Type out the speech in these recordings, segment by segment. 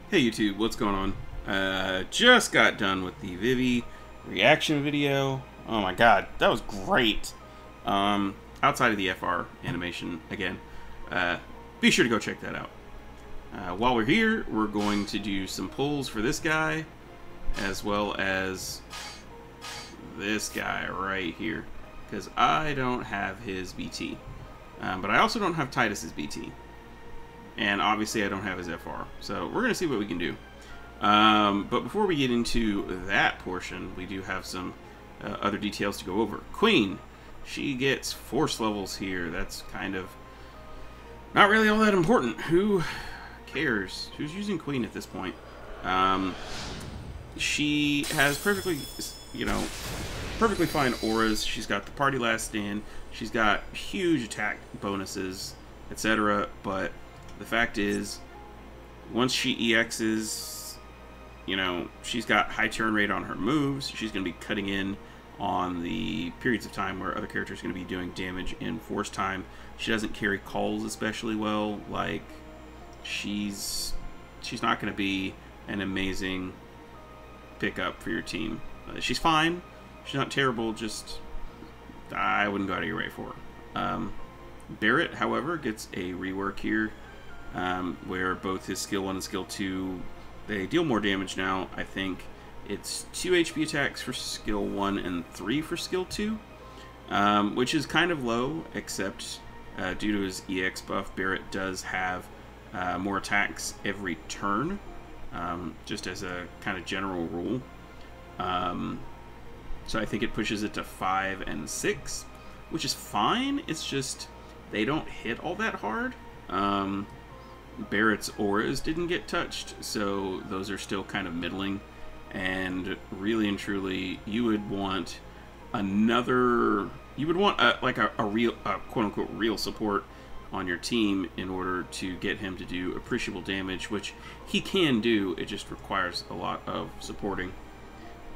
Hey YouTube, what's going on? Just got done with the Vivi reaction video. Oh my god, that was great. Outside of the FR animation, again, be sure to go check that out. While we're here, we're going to do some pulls for this guy, as well as this guy right here, because I don't have his BT. But I also don't have Tidus's BT. And obviously I don't have his FR. So we're going to see what we can do. But before we get into that portion, we do have some other details to go over. Queen, she gets force levels here. That's kind of not really all that important. Who cares? Who's using Queen at this point? She has perfectly, perfectly fine auras. She's got the party last stand. She's got huge attack bonuses, etc. But the fact is, once she EXs, she's got high turn rate on her moves. She's going to be cutting in on the periods of time where other characters are going to be doing damage in force time. She doesn't carry calls especially well. Like, she's not going to be an amazing pickup for your team. She's fine. She's not terrible. Just, I wouldn't go out of your way for her. Barret, however, gets a rework here. Where both his skill 1 and skill 2, they deal more damage now. I think it's 2 HP attacks for skill 1 and 3 for skill 2, which is kind of low, except due to his EX buff, Barret does have more attacks every turn, just as a kind of general rule. So I think it pushes it to 5 and 6, which is fine. It's just they don't hit all that hard. Barret's auras didn't get touched, so those are still kind of middling, and really and truly you would want another, like a real quote-unquote real support on your team in order to get him to do appreciable damage, which he can do. It just requires a lot of supporting.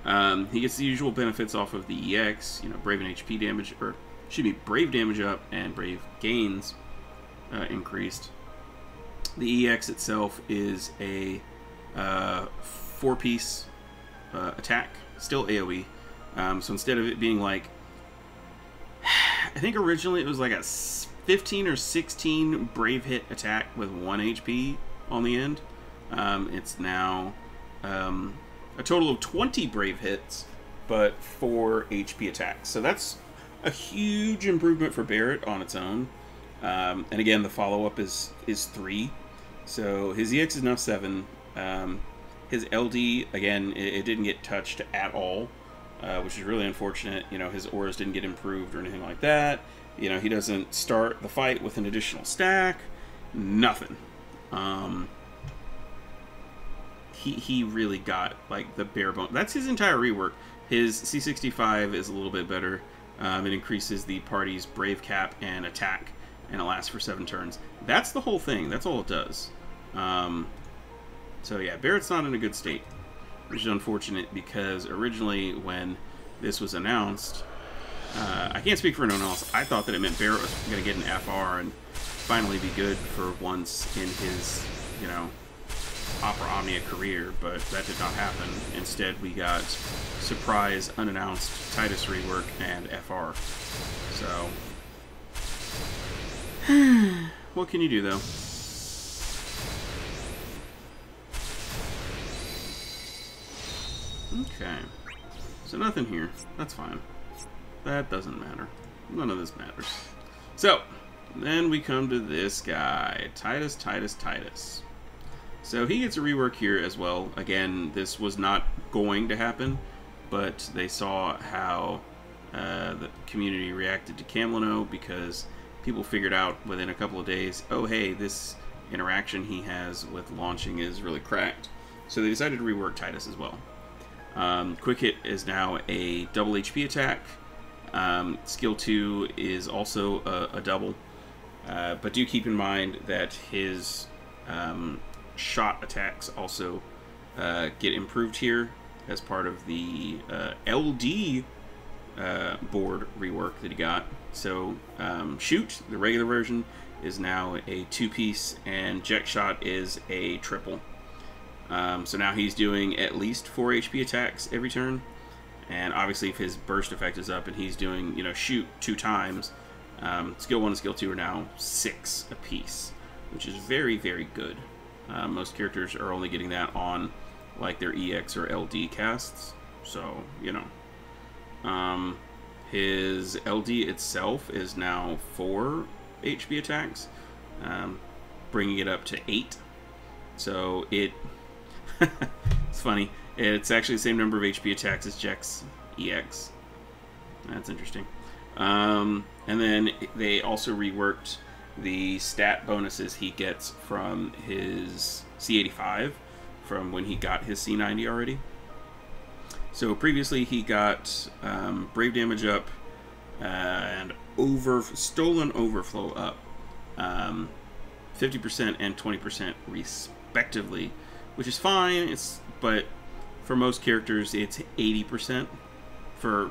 He gets the usual benefits off of the EX, Brave and HP damage, or should be Brave damage up and Brave gains increased. The EX itself is a 4-piece attack, still AoE. So instead of it being like, I think originally it was like a 15 or 16 Brave hit attack with 1 HP on the end. It's now a total of 20 Brave hits, but 4 HP attacks. So that's a huge improvement for Barret on its own. And again, the follow-up is 3. So his EX is now 7. His LD, again, it didn't get touched at all, which is really unfortunate. His auras didn't get improved or anything like that. He doesn't start the fight with an additional stack. Nothing. He really got, like, the bare bone. That's his entire rework. His C65 is a little bit better. It increases the party's Brave cap and attack, and it lasts for 7 turns. That's the whole thing. That's all it does. So yeah, Barret's not in a good state, which is unfortunate, because originally when this was announced, I can't speak for anyone else, I thought that it meant Barret was going to get an FR and finally be good for once in his, Opera Omnia career, but that did not happen. Instead, we got surprise, unannounced Tidus rework and FR. So, what can you do, though? Okay. So nothing here. That's fine. That doesn't matter. None of this matters. So, then we come to this guy. Tidus. So he gets a rework here as well. Again, this was not going to happen, but they saw how the community reacted to Camlino, because people figured out within a couple of days, oh hey, this interaction he has with launching is really cracked. So they decided to rework Tidus as well. Quick Hit is now a double HP attack. Skill 2 is also a double. But do keep in mind that his shot attacks also get improved here as part of the LD board rework that he got. So Shoot, the regular version, is now a 2-piece, and Jet Shot is a triple. So now he's doing at least 4 HP attacks every turn. And obviously if his burst effect is up and he's doing, you know, shoot 2 times, skill 1 and skill 2 are now 6 apiece, which is very, very good. Most characters are only getting that on like their EX or LD casts. So, you know. His LD itself is now 4 HP attacks, bringing it up to 8. So it... it's funny. It's actually the same number of HP attacks as Jack's EX. That's interesting. And then they also reworked the stat bonuses he gets from his C85 from when he got his C90 already. So previously he got Brave Damage up and Stolen Overflow up 50% and 20% respectively, which is fine. But for most characters it's 80% for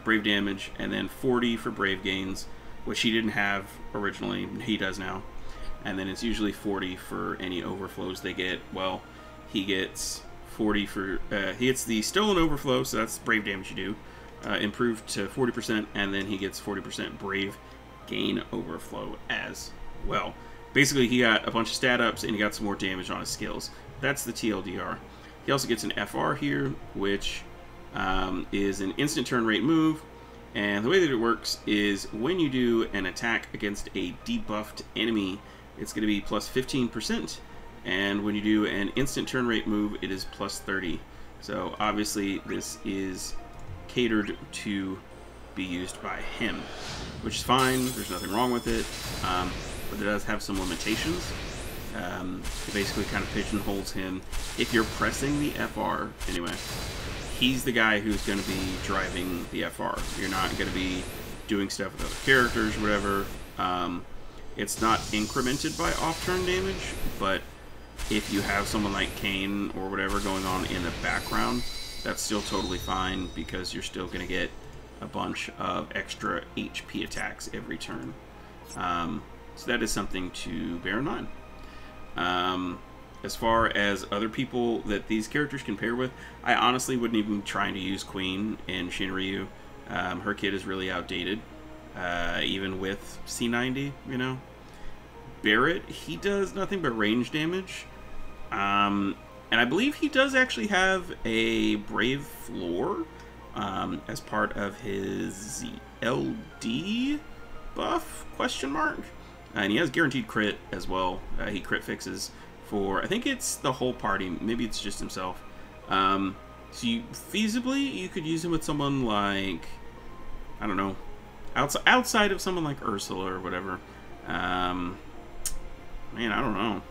Brave Damage and then 40 for Brave Gains, which he didn't have originally. He does now. And then it's usually 40 for any overflows they get. Well, he gets 40 for he gets the Stolen Overflow, so that's Brave Damage you do, improved to 40%, and then he gets 40% Brave Gain Overflow as well. Basically, he got a bunch of stat ups and he got some more damage on his skills. That's the TLDR. He also gets an FR here, which is an instant turn rate move, and the way that it works is when you do an attack against a debuffed enemy, it's going to be plus 15%. And when you do an instant turn rate move, it is plus 30. So obviously this is catered to be used by him, which is fine. There's nothing wrong with it, but it does have some limitations. It basically kind of pigeonholes him. If you're pressing the FR, anyway, he's the guy who's going to be driving the FR. You're not going to be doing stuff with other characters or whatever. It's not incremented by off-turn damage, but if you have someone like Kayn or whatever going on in the background, that's still totally fine because you're still going to get a bunch of extra HP attacks every turn. So that is something to bear in mind. As far as other people that these characters can pair with, I honestly wouldn't even try to use Queen in Shinryu. Her kit is really outdated, even with C90, you know. Barrett, he does nothing but range damage. And I believe he does actually have a Brave Floor as part of his LD buff, question mark. And he has guaranteed crit as well. He crit fixes for, I think it's the whole party, maybe it's just himself. So feasibly, you could use him with someone like, I don't know, outside of someone like Ursula or whatever. Man, I don't know.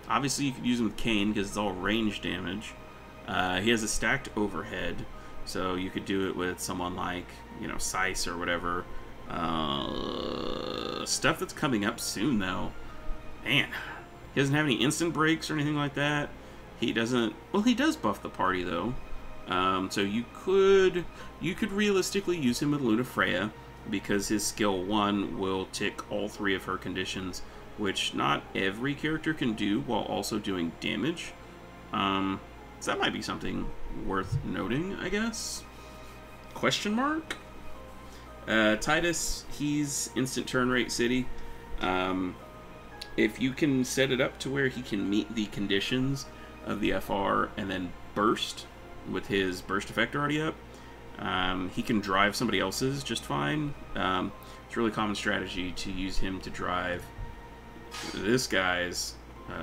Obviously, you could use him with Kayn because it's all range damage. He has a stacked overhead, so you could do it with someone like, you know, Seiss or whatever. Stuff that's coming up soon, though. Man, he doesn't have any instant breaks or anything like that. He doesn't. Well, he does buff the party though. So you could realistically use him with Luna Freya because his skill 1 will tick all 3 of her conditions, which not every character can do while also doing damage. So that might be something worth noting, I guess. Question mark? Tidus, he's instant turn rate city. If you can set it up to where he can meet the conditions of the FR and then burst with his burst effect already up, he can drive somebody else's just fine. It's a really common strategy to use him to drive this guy's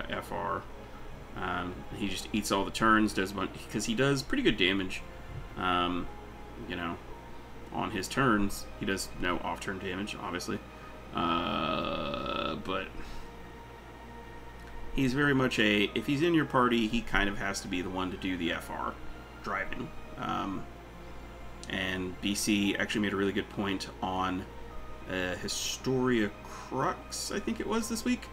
FR. He just eats all the turns, does because he does pretty good damage. You know, on his turns, he does no off-turn damage, obviously, but he's very much a, if he's in your party, he kind of has to be the one to do the FR driving. And BC actually made a really good point on Historia Crux, I think it was this week,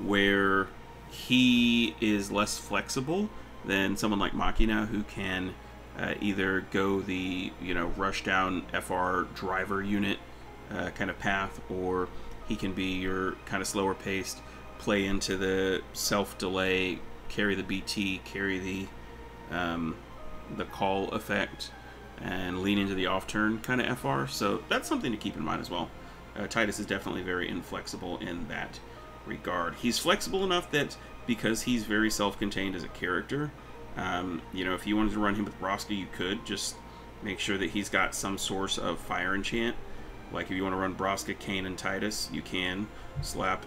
where he is less flexible than someone like Machina, who can either go the, you know, rush down FR driver unit kind of path, or he can be your kind of slower paced, play into the self delay carry the BT, carry the call effect, and lean into the off-turn kind of FR. So that's something to keep in mind as well. Tidus is definitely very inflexible in that regard. He's flexible enough that because he's very self-contained as a character, you know, if you wanted to run him with Broska, you could. Just make sure that he's got some source of fire enchant. Like if you want to run Broska, Kayn, and Tidus, you can slap.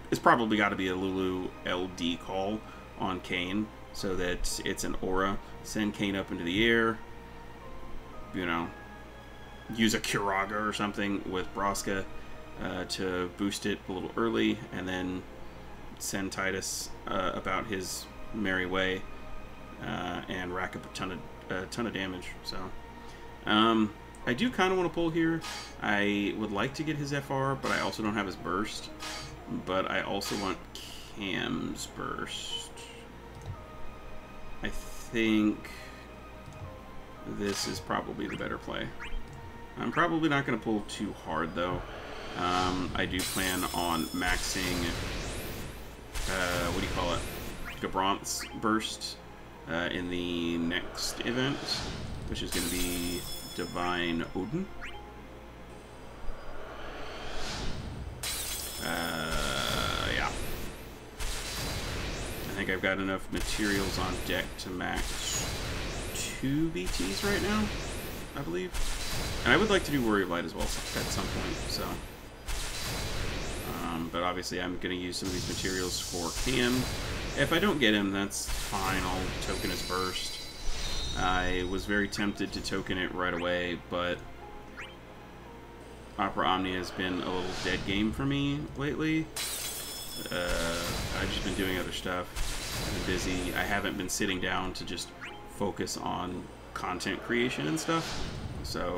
It's probably got to be a Lulu LD call on Kayn so that it's an aura. Send Kayn up into the air. You know, use a Curaga or something with Broska to boost it a little early, and then send Tidus about his merry way and rack up a ton of damage. So I do kind of want to pull here. I would like to get his FR, but I also don't have his burst. But I also want Cam's burst. I think this is probably the better play. I'm probably not going to pull too hard, though. I do plan on maxing, what do you call it? Gabronth's burst in the next event, which is going to be Divine Odin. Yeah. I think I've got enough materials on deck to max 2 BTs right now, I believe. And I would like to do Warrior of Light as well at some point, so. But obviously I'm going to use some of these materials for Cam. If I don't get him, that's fine. I'll token his burst. I was very tempted to token it right away, but Opera Omnia has been a little dead game for me lately. I've just been doing other stuff. I've been busy. I haven't been sitting down to just focus on content creation and stuff. So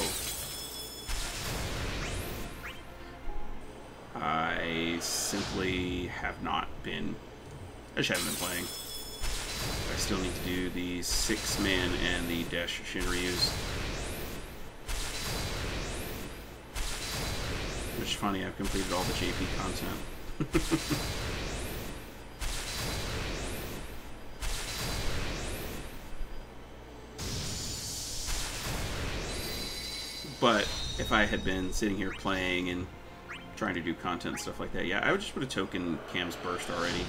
I simply have not been, I just haven't been playing. I still need to do the 6-man and the Dash Shinryus. Which is funny, I've completed all the JP content. But if I had been sitting here playing and trying to do content and stuff like that, yeah, I would just put a token Cam's burst already.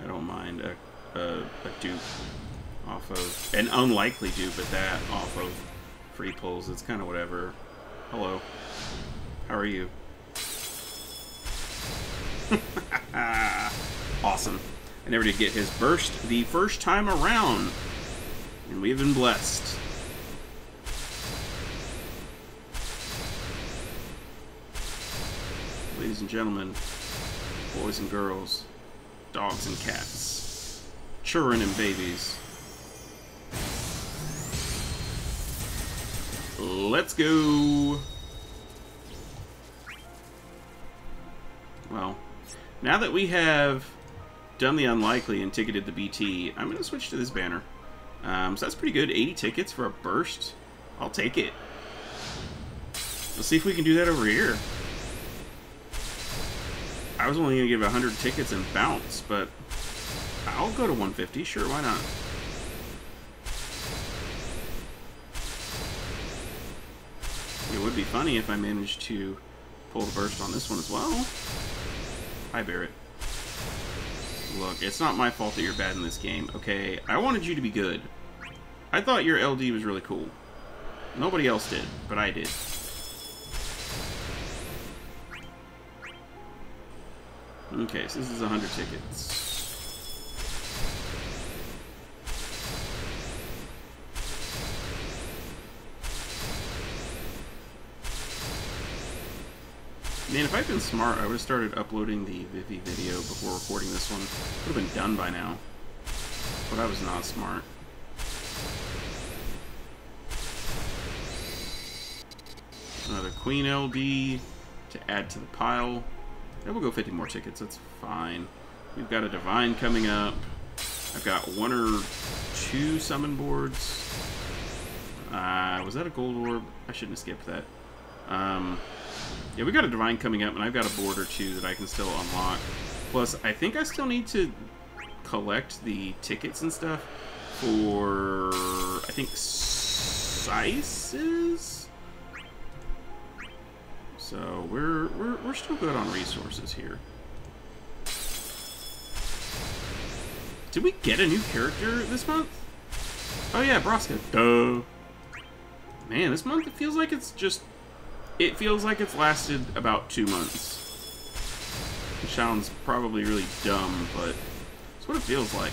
I don't mind a dupe off of, an unlikely dupe at that, off of free pulls. It's kind of whatever. Hello. How are you? Awesome. I never did get his burst the first time around. And we've been blessed. Ladies and gentlemen, boys and girls, dogs and cats, children and babies, let's go. Well, now that we have done the unlikely and ticketed the BT, I'm going to switch to this banner. So that's pretty good. 80 tickets for a burst. I'll take it. Let's see if we can do that over here. I was only going to give 100 tickets and bounce, but I'll go to 150. Sure, why not? It would be funny if I managed to pull the burst on this one as well. Hi, Barrett. Look, it's not my fault that you're bad in this game, okay? I wanted you to be good. I thought your LD was really cool. Nobody else did, but I did. Okay, so this is 100 tickets. Man, if I'd been smart, I would have started uploading the Vivi video before recording this one. Would have been done by now. But I was not smart. Another Queen LD to add to the pile. Yeah, we'll go 50 more tickets, that's fine. We've got a Divine coming up. I've got 1 or 2 summon boards. Was that a gold orb? I shouldn't have skipped that. Yeah, we got a Divine coming up, and I've got a board or two that I can still unlock. Plus, I think I still need to collect the tickets and stuff for, I think, Sices? So we're still good on resources here. Did we get a new character this month? Oh yeah, Broska. Duh. Man, this month it feels like it's just... It feels like it's lasted about 2 months. It sounds probably really dumb, but it's what it feels like.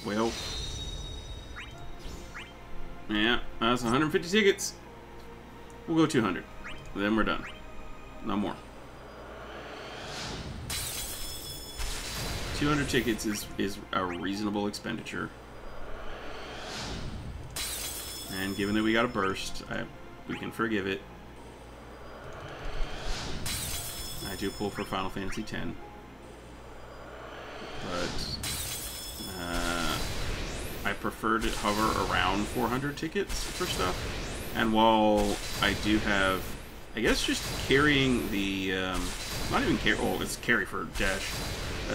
Well, yeah, that's 150 tickets. We'll go 200. Then we're done. No more. 200 tickets is a reasonable expenditure. And given that we got a burst, we can forgive it. I do pull for Final Fantasy X. But I prefer to hover around 400 tickets for stuff. And while I do have, I guess just carrying the, not even carry, oh, it's carry for dash.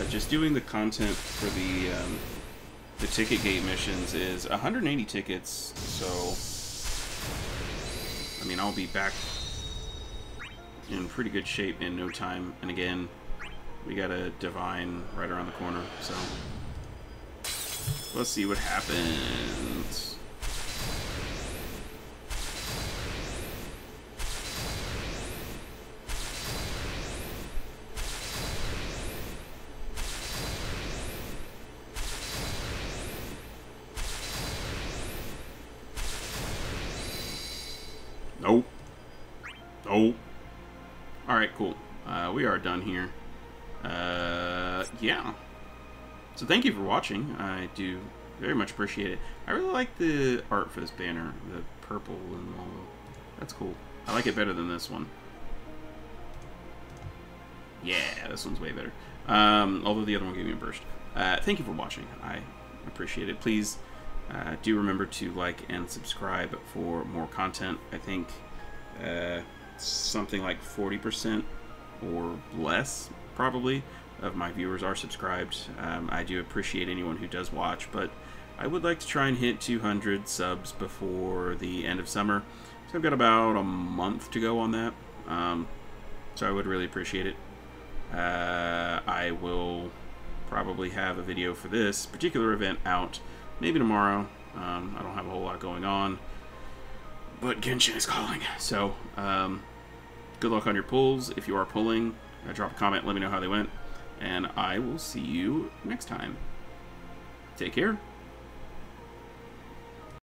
Just doing the content for the ticket gate missions is 180 tickets. So, I mean, I'll be back in pretty good shape in no time. And again, we got a Divine right around the corner. So, let's see what happens. Nope. Nope. Alright, cool. We are done here. Yeah. So thank you for watching. I do very much appreciate it. I really like the art for this banner. The purple and all. That's cool. I like it better than this one. Yeah, this one's way better. Although the other one gave me a burst. Thank you for watching. I appreciate it. Please do remember to like and subscribe for more content. I think something like 40% or less, probably, of my viewers are subscribed. I do appreciate anyone who does watch, but I would like to try and hit 200 subs before the end of summer. So I've got about a month to go on that. So I would really appreciate it. I will probably have a video for this particular event out maybe tomorrow. I don't have a whole lot going on, but Genshin is calling. So good luck on your pulls. If you are pulling, drop a comment, let me know how they went, and I will see you next time. Take care.